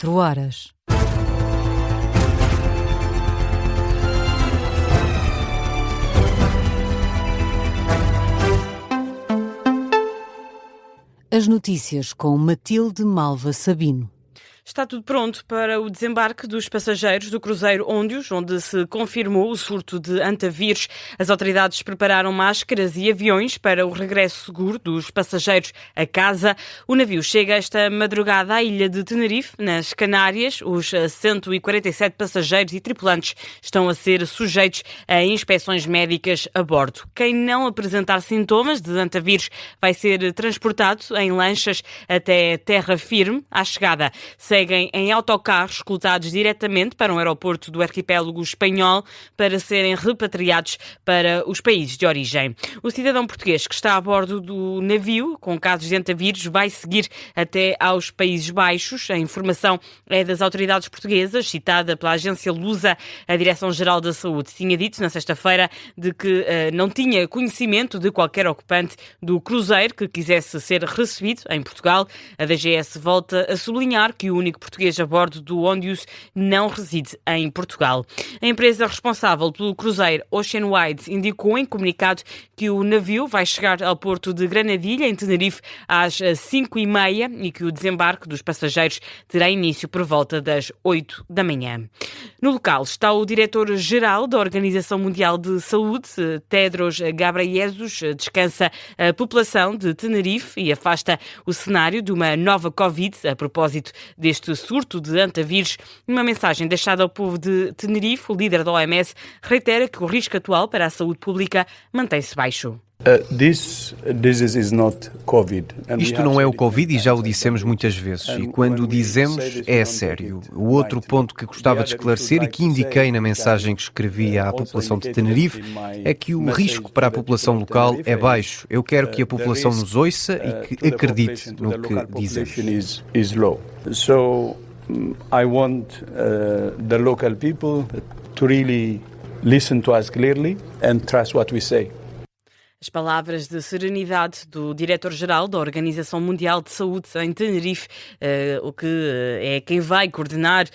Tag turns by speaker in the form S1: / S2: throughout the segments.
S1: horas. As notícias com Matilde Malva Sabino.
S2: Está tudo pronto para o desembarque dos passageiros do cruzeiro Óndios, onde se confirmou o surto de antavírus. As autoridades prepararam máscaras e aviões para o regresso seguro dos passageiros a casa. O navio chega esta madrugada à ilha de Tenerife, nas Canárias. Os 147 passageiros e tripulantes estão a ser sujeitos a inspeções médicas a bordo. Quem não apresentar sintomas de antavírus vai ser transportado em lanchas até terra firme. À chegada, seguem em autocarros escoltados diretamente para um aeroporto do arquipélago espanhol para serem repatriados para os países de origem. O cidadão português que está a bordo do navio com casos de antavírus vai seguir até aos Países Baixos. A informação é das autoridades portuguesas, citada pela agência Lusa. A Direção-Geral da Saúde tinha dito na sexta-feira de que não tinha conhecimento de qualquer ocupante do cruzeiro que quisesse ser recebido em Portugal. A DGS volta a sublinhar que o único português a bordo do Óndios não reside em Portugal. A empresa responsável pelo cruzeiro Ocean Wide indicou em comunicado que o navio vai chegar ao porto de Granadilha, em Tenerife, às 5h30 e que o desembarque dos passageiros terá início por volta das 8 da manhã. No local está o diretor-geral da Organização Mundial de Saúde, Tedros Ghebreyesus. Descansa a população de Tenerife e afasta o cenário de uma nova Covid a propósito deste surto de antavírus. Numa mensagem deixada ao povo de Tenerife, o líder da OMS reitera que o risco atual para a saúde pública mantém-se baixo.
S3: Isto não é o Covid e já o dissemos muitas vezes. E quando o dizemos, é sério. O outro ponto que gostava de esclarecer e que indiquei na mensagem que escrevi à população de Tenerife é que o risco para a população local é baixo. Eu quero que a população nos ouça e que acredite no que dizemos.
S4: I want the local people to really listen to us clearly and trust what we say.
S2: As palavras de serenidade do diretor-geral da Organização Mundial de Saúde em Tenerife, o que é quem vai coordenar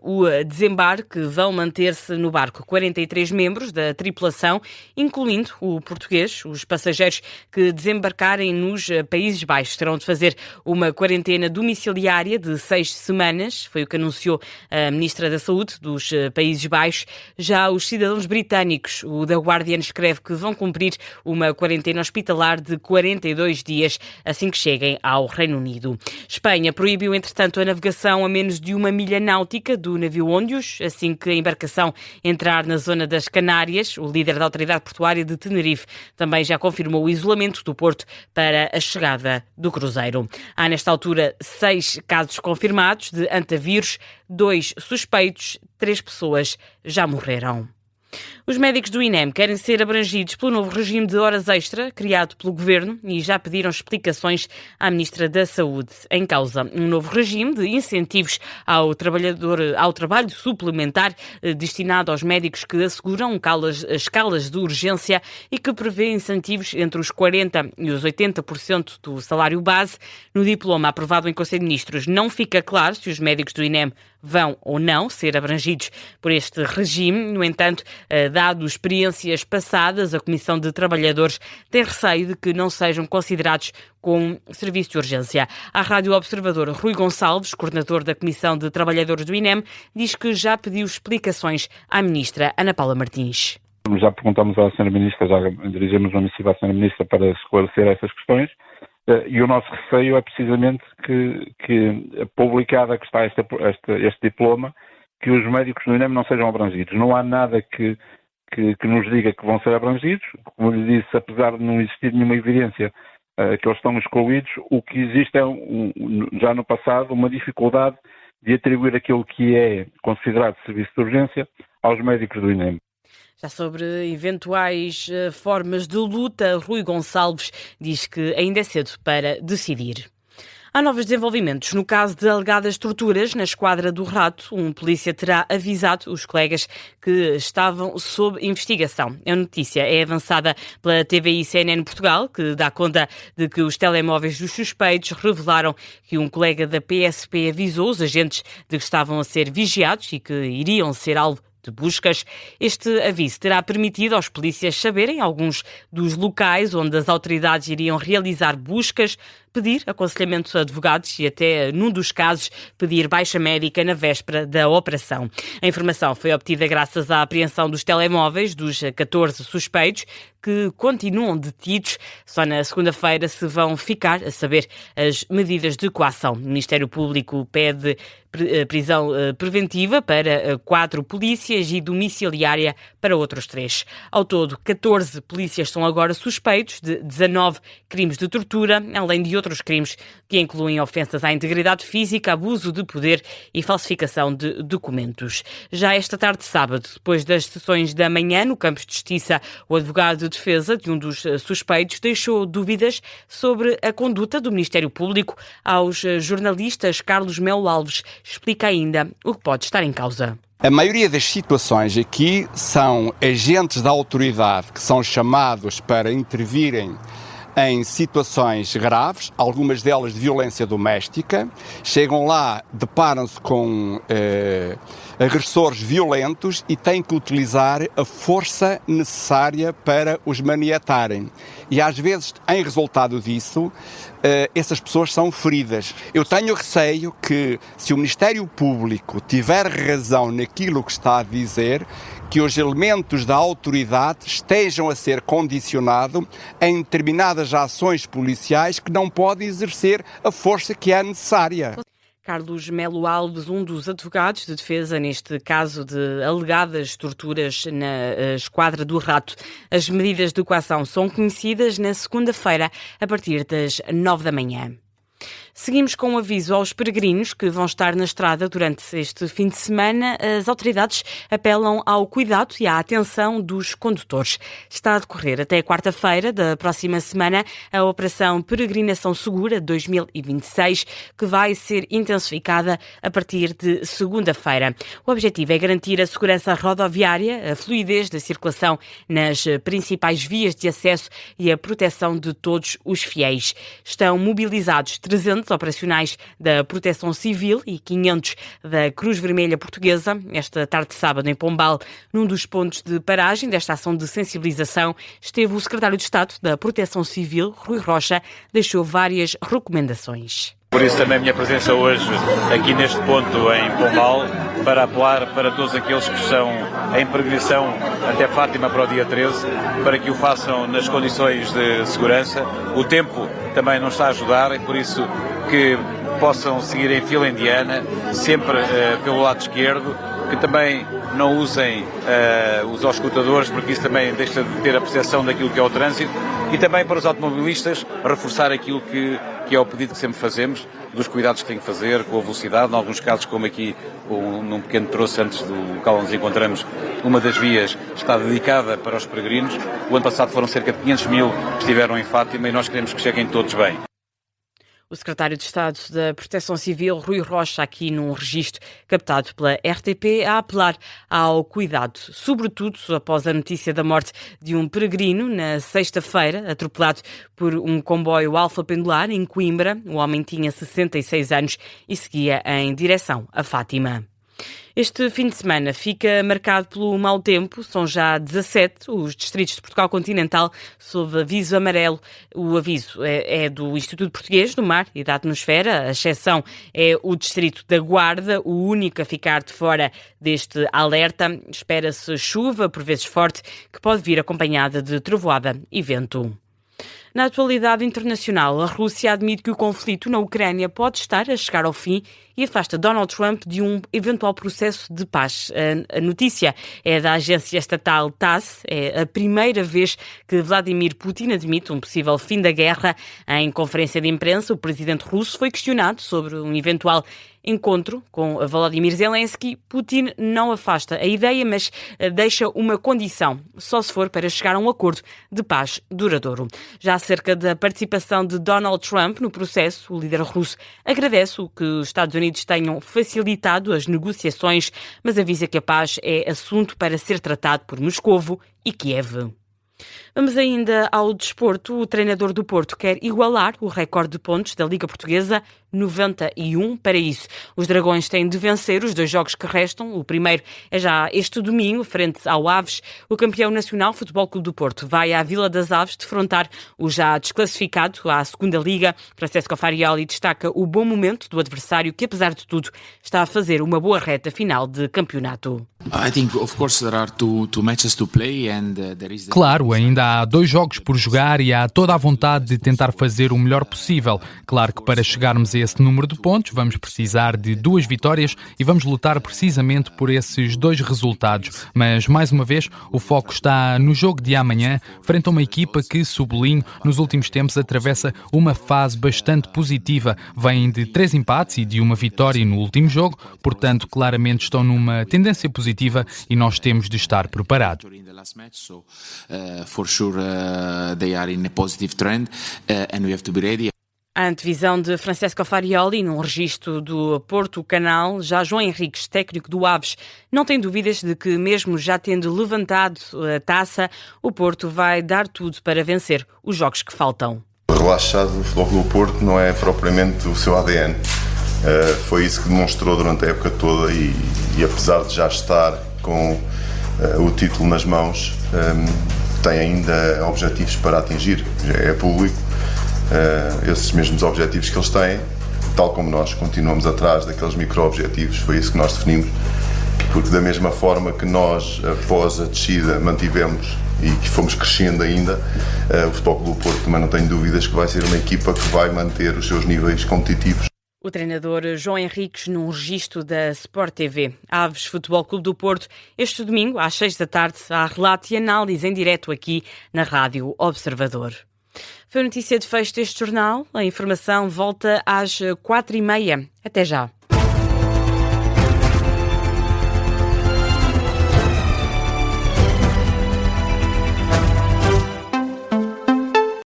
S2: o desembarque. Vão manter-se no barco 43 membros da tripulação, incluindo o português. Os passageiros que desembarcarem nos Países Baixos terão de fazer uma quarentena domiciliária de 6 semanas, foi o que anunciou a Ministra da Saúde dos Países Baixos. Já os cidadãos britânicos, o The Guardian escreve que vão cumprir uma quarentena hospitalar de 42 dias assim que cheguem ao Reino Unido. Espanha proibiu, entretanto, a navegação a menos de 1 milha náutica do navio Óndios, assim que a embarcação entrar na zona das Canárias. O líder da Autoridade Portuária de Tenerife também já confirmou o isolamento do porto para a chegada do cruzeiro. Há, nesta altura, 6 casos confirmados de antavírus, 2 suspeitos, 3 pessoas já morreram. Os médicos do INEM querem ser abrangidos pelo novo regime de horas extra criado pelo Governo e já pediram explicações à Ministra da Saúde. Em causa, um novo regime de incentivos ao trabalho suplementar destinado aos médicos que asseguram escalas de urgência e que prevê incentivos entre os 40% e os 80% do salário base. No diploma aprovado em Conselho de Ministros não fica claro se os médicos do INEM vão ou não ser abrangidos por este regime. No entanto, dado experiências passadas, a Comissão de Trabalhadores tem receio de que não sejam considerados como serviço de urgência. À Rádio Observador, Rui Gonçalves, coordenador da Comissão de Trabalhadores do INEM, diz que já pediu explicações à Ministra Ana Paula Martins.
S5: Já perguntamos à Sra. Ministra, já dirigimos uma missiva à Sra. Ministra para esclarecer essas questões. E o nosso receio é precisamente que publicada que está este diploma, que os médicos do INEM não sejam abrangidos. Não há nada que nos diga que vão ser abrangidos. Como lhe disse, apesar de não existir nenhuma evidência que eles estão excluídos, o que existe é, já no passado, uma dificuldade de atribuir aquilo que é considerado serviço de urgência aos médicos do INEM.
S2: Já sobre eventuais formas de luta, Rui Gonçalves diz que ainda é cedo para decidir. Há novos desenvolvimentos. No caso de alegadas torturas na Esquadra do Rato, um polícia terá avisado os colegas que estavam sob investigação. A notícia é avançada pela TVI CNN Portugal, que dá conta de que os telemóveis dos suspeitos revelaram que um colega da PSP avisou os agentes de que estavam a ser vigiados e que iriam ser alvo de buscas. Este aviso terá permitido aos polícias saberem alguns dos locais onde as autoridades iriam realizar buscas, pedir aconselhamento a advogados e até, num dos casos, pedir baixa médica na véspera da operação. A informação foi obtida graças à apreensão dos telemóveis dos 14 suspeitos que continuam detidos. Só na segunda-feira se vão ficar a saber as medidas de coação. O Ministério Público pede prisão preventiva para 4 polícias e domiciliária para outros 3. Ao todo, 14 polícias são agora suspeitos de 19 crimes de tortura, além de outros crimes que incluem ofensas à integridade física, abuso de poder e falsificação de documentos. Já esta tarde de sábado, depois das sessões da manhã no Campo de Justiça, o advogado de defesa de um dos suspeitos deixou dúvidas sobre a conduta do Ministério Público. Aos jornalistas, Carlos Melo Alves explica ainda o que pode estar em causa.
S6: A maioria das situações aqui são agentes da autoridade que são chamados para intervirem em situações graves, algumas delas de violência doméstica, chegam lá, deparam-se com agressores violentos e têm que utilizar a força necessária para os maniatarem. E às vezes, em resultado disso, essas pessoas são feridas. Eu tenho receio que, se o Ministério Público tiver razão naquilo que está a dizer, que os elementos da autoridade estejam a ser condicionados em determinadas ações policiais que não podem exercer a força que é necessária.
S2: Carlos Melo Alves, um dos advogados de defesa neste caso de alegadas torturas na Esquadra do Rato. As medidas de coação são conhecidas na segunda-feira, a partir das 9 da manhã. Seguimos com um aviso aos peregrinos que vão estar na estrada durante este fim de semana. As autoridades apelam ao cuidado e à atenção dos condutores. Está a decorrer até quarta-feira da próxima semana a Operação Peregrinação Segura 2026, que vai ser intensificada a partir de segunda-feira. O objetivo é garantir a segurança rodoviária, a fluidez da circulação nas principais vias de acesso e a proteção de todos os fiéis. Estão mobilizados 300 operacionais da Proteção Civil e 500 da Cruz Vermelha Portuguesa. Esta tarde de sábado, em Pombal, num dos pontos de paragem desta ação de sensibilização, esteve o secretário de Estado da Proteção Civil, Rui Rocha, deixou várias recomendações.
S7: Por isso também a minha presença hoje aqui neste ponto em Pombal, para apelar para todos aqueles que estão em peregrinação até Fátima para o dia 13, para que o façam nas condições de segurança. O tempo também não está a ajudar e por isso que possam seguir em fila indiana, sempre pelo lado esquerdo, que também não usem os auscultadores, porque isso também deixa de ter a percepção daquilo que é o trânsito, e também para os automobilistas reforçar aquilo que é o pedido que sempre fazemos, dos cuidados que têm que fazer com a velocidade, em alguns casos, como aqui num pequeno troço antes do local onde nos encontramos, uma das vias está dedicada para os peregrinos. O ano passado foram cerca de 500 mil que estiveram em Fátima e nós queremos que cheguem todos bem.
S2: O secretário de Estado da Proteção Civil, Rui Rocha, aqui num registro captado pela RTP, a apelar ao cuidado, sobretudo após a notícia da morte de um peregrino na sexta-feira, atropelado por um comboio Alfa Pendular em Coimbra. O homem tinha 66 anos e seguia em direção a Fátima. Este fim de semana fica marcado pelo mau tempo. São já 17 os distritos de Portugal continental sob aviso amarelo. O aviso é do Instituto Português do Mar e da Atmosfera. A exceção é o distrito da Guarda, o único a ficar de fora deste alerta. Espera-se chuva, por vezes forte, que pode vir acompanhada de trovoada e vento. Na atualidade internacional, a Rússia admite que o conflito na Ucrânia pode estar a chegar ao fim e afasta Donald Trump de um eventual processo de paz. A notícia é da agência estatal TASS. É a primeira vez que Vladimir Putin admite um possível fim da guerra. Em conferência de imprensa, o presidente russo foi questionado sobre um eventual encontro com Volodymyr Zelensky, Putin não afasta a ideia, mas deixa uma condição, só se for para chegar a um acordo de paz duradouro. Já acerca da participação de Donald Trump no processo, o líder russo agradece o que os Estados Unidos tenham facilitado as negociações, mas avisa que a paz é assunto para ser tratado por Moscovo e Kiev. Vamos ainda ao desporto. O treinador do Porto quer igualar o recorde de pontos da Liga Portuguesa, 91. Para isso, os Dragões têm de vencer os 2 jogos que restam. O primeiro é já este domingo, frente ao Aves. O campeão nacional, Futebol Clube do Porto, vai à Vila das Aves defrontar o já desclassificado à segunda Liga. Francesco Farioli destaca o bom momento do adversário, que apesar de tudo está a fazer uma boa reta final de campeonato.
S8: Claro, ainda há 2 jogos por jogar e há toda a vontade de tentar fazer o melhor possível. Claro que para chegarmos a esse número de pontos vamos precisar de 2 vitórias e vamos lutar precisamente por esses 2 resultados. Mas, mais uma vez, o foco está no jogo de amanhã, frente a uma equipa que, sublinho, nos últimos tempos atravessa uma fase bastante positiva. Vêm de 3 empates e de uma vitória no último jogo, portanto, claramente estão numa tendência positiva e nós temos de estar preparados.
S2: A antevisão de Francesco Farioli num registro do Porto Canal. Já João Henriques, técnico do Aves, não tem dúvidas de que, mesmo já tendo levantado a taça, o Porto vai dar tudo para vencer os jogos que faltam.
S9: Relaxado, o Futebol Clube do Porto não é propriamente o seu ADN. Foi isso que demonstrou durante a época toda e apesar de já estar com o título nas mãos, tem ainda objetivos para atingir. Já é público esses mesmos objetivos que eles têm, tal como nós continuamos atrás daqueles micro-objetivos. Foi isso que nós definimos, porque da mesma forma que nós, após a descida, mantivemos e que fomos crescendo ainda, o Futebol Clube do Porto também não tenho dúvidas que vai ser uma equipa que vai manter os seus níveis competitivos.
S2: O treinador João Henriques num registro da Sport TV. Aves Futebol Clube do Porto, este domingo às 6 da tarde, há relato e análise em direto aqui na Rádio Observador. Foi a notícia de fecho deste jornal. A informação volta às 4h30. Até já.